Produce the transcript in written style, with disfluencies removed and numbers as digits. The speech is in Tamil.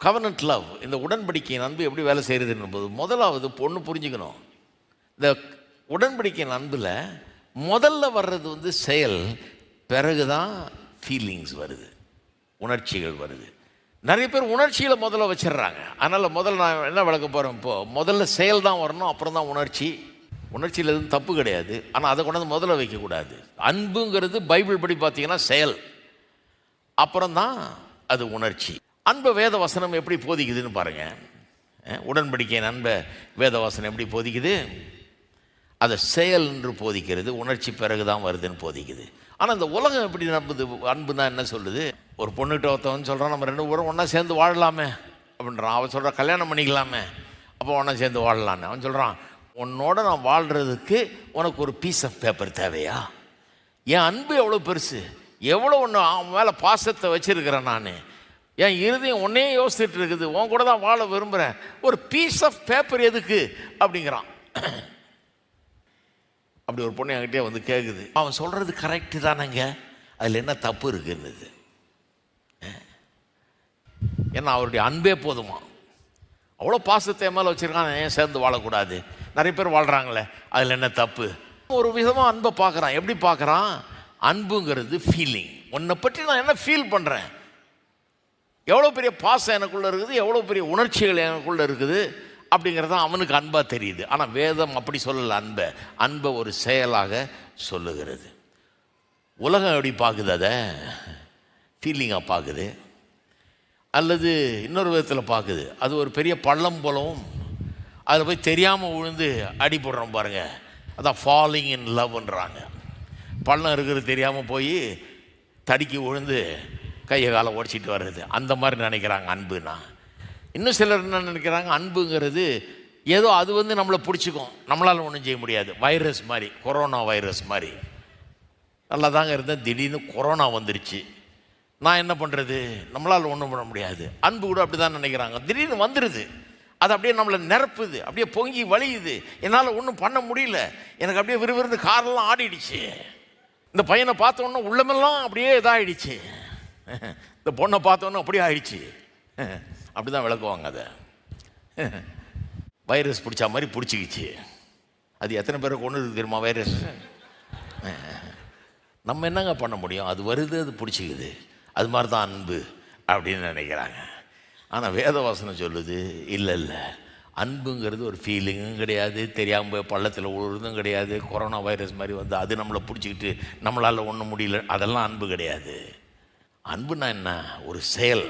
கவனன்ட் லவ், இந்த உடன்படிக்கையின் அன்பு எப்படி வேலை செய்கிறதுன்னு போது முதலாவது பொண்ணு புரிஞ்சுக்கணும். இந்த உடன்படிக்கையின் அன்பில் முதல்ல வர்றது செயல், பிறகு தான் ஃபீலிங்ஸ் வருது, உணர்ச்சிகள் வருது. நிறைய பேர் உணர்ச்சியில் முதல்ல வச்சிடுறாங்க. அதனால் முதல்ல நான் என்ன விளக்க போகிறேன், இப்போது முதல்ல செயல் தான் வரணும், அப்புறம் தான் உணர்ச்சி. உணர்ச்சியில் எதுவும் தப்பு கிடையாது, ஆனால் அதை கொண்டாந்து முதல்ல வைக்கக்கூடாது. அன்புங்கிறது பைபிள் படி பார்த்தீங்கன்னா செயல், அப்புறம் தான் அது உணர்ச்சி. அன்பை வேத வசனம் எப்படி போதிக்குதுன்னு பாருங்கள். உடன்படிக்கையின் அன்பை வேத வசனம் எப்படி போதிக்குது? அதை செயல் என்று போதிக்கிறது, உணர்ச்சி பிறகு தான் வருதுன்னு போதிக்குது. ஆனால் இந்த உலகம் எப்படி நம்புது? அன்புனா என்ன சொல்லுது? ஒரு பொண்ணுகிட்ட ஒருத்தவன் சொல்கிறான், நம்ம 2 பேரும் ஒன்றா சேர்ந்து வாழலாமே அப்படின்றான். அவன் சொல்கிறான், கல்யாணம் பண்ணிக்கலாமே, அப்போ ஒன்றா சேர்ந்து வாழலான்னு. அவன் சொல்கிறான், உன்னோட நான் வாழ்கிறதுக்கு உனக்கு ஒரு பீஸ் ஆஃப் பேப்பர் தேவையா? என் அன்பு எவ்வளோ பெருசு, எவ்வளோ ஒன்று அவன் மேலே பாசத்தை வச்சுருக்கிறேன் நான். என் இருதயம் ஒன்னே யோசிச்சுட்டு இருக்குது, உன் கூட தான் வாழ விரும்புகிறேன், ஒரு பீஸ் ஆஃப் பேப்பர் எதுக்கு அப்படிங்கிறான். அப்படி ஒரு பொண்ணு என்கிட்டே கேட்குது, அவன் சொல்கிறது கரெக்டு தானேங்க, அதில் என்ன தப்பு இருக்குன்னு. ஏன்னா அவருடைய அன்பே போதுமா, அவ்வளோ பாசத்தை மேலே வச்சுருக்கான், ஏன் சேர்ந்து வாழக்கூடாது? நிறைய பேர் வாழ்கிறாங்களே, அதில் என்ன தப்பு? ஒரு விதமாக அன்பை பார்க்குறான். எப்படி பார்க்குறான்? அன்புங்கிறது ஃபீலிங். உன்னை பற்றி நான் என்ன ஃபீல் பண்ணுறேன், எவ்வளோ பெரிய பாசம் எனக்குள்ளே இருக்குது, எவ்வளோ பெரிய உணர்ச்சிகள் எனக்குள்ளே இருக்குது அப்படிங்கிறது தான் அவனுக்கு அன்பாக தெரியுது. ஆனால் வேதம் அப்படி சொல்லலை. அன்பை ஒரு செயலாக சொல்லுகிறது. உலகம் எப்படி பார்க்குது? அதை ஃபீலிங்காக பார்க்குது, அல்லது இன்னொரு விதத்தில் பார்க்குது. அது ஒரு பெரிய பள்ளம் போலவும், அதில் போய் தெரியாமல் விழுந்து அடி போடுறோம் பாருங்கள், அதான் ஃபாலிங் இன் லவ்ன்றாங்க. பள்ளம் இருக்கிறது தெரியாமல் போய் தடுக்கி விழுந்து கையை காலை உடச்சிட்டு வர்றது, அந்த மாதிரி நினைக்கிறாங்க அன்புனா. இன்னும் சிலர் என்ன நினைக்கிறாங்க, அன்புங்கிறது ஏதோ அது நம்மளை பிடிச்சிக்கும், நம்மளால் ஒன்றும் செய்ய முடியாது. வைரஸ் மாதிரி, கொரோனா வைரஸ் மாதிரி. நல்லா தாங்க இருந்தேன், திடீர்னு கொரோனா வந்துருச்சு, நான் என்ன பண்ணுறது, நம்மளால் ஒன்றும் பண்ண முடியாது. அன்பு கூட அப்படி தான் நினைக்கிறாங்க. திடீர்னு வந்துடுது, அது அப்படியே நம்மளை நிரப்புது, அப்படியே பொங்கி வலியுது, என்னால் ஒன்றும் பண்ண முடியல, எனக்கு அப்படியே விறுவிறுந்து காரெல்லாம் ஆடிடுச்சு, இந்த பையனை பார்த்தோன்னா உள்ளமெல்லாம் அப்படியே இதாகிடுச்சு, இந்த பொண்ணை பார்த்தோன்னா அப்படியே ஆயிடுச்சு. அப்படி தான் விளக்குவாங்க. அதை வைரஸ் பிடிச்சா மாதிரி பிடிச்சிக்கிச்சு. அது எத்தனை பேரை கொண்டு இருக்கு தெரியுமா வைரஸ்? நம்ம என்னங்க பண்ண முடியும்? அது வருது, அது பிடிச்சிக்குது. அது மாதிரி தான் அன்பு அப்படின்னு நினைக்கிறாங்க. ஆனால் வேதவாசனம் சொல்லுது, இல்லை இல்லை, அன்புங்கிறது ஒரு ஃபீலிங்கும் கிடையாது, தெரியாமல் போய் பள்ளத்தில் விழுறதும் கிடையாது, கொரோனா வைரஸ் மாதிரி அது நம்மளை பிடிச்சிக்கிட்டு நம்மளால் ஒன்றும் முடியல, அதெல்லாம் அன்பு கிடையாது. அன்புனா என்ன? ஒரு செயல்.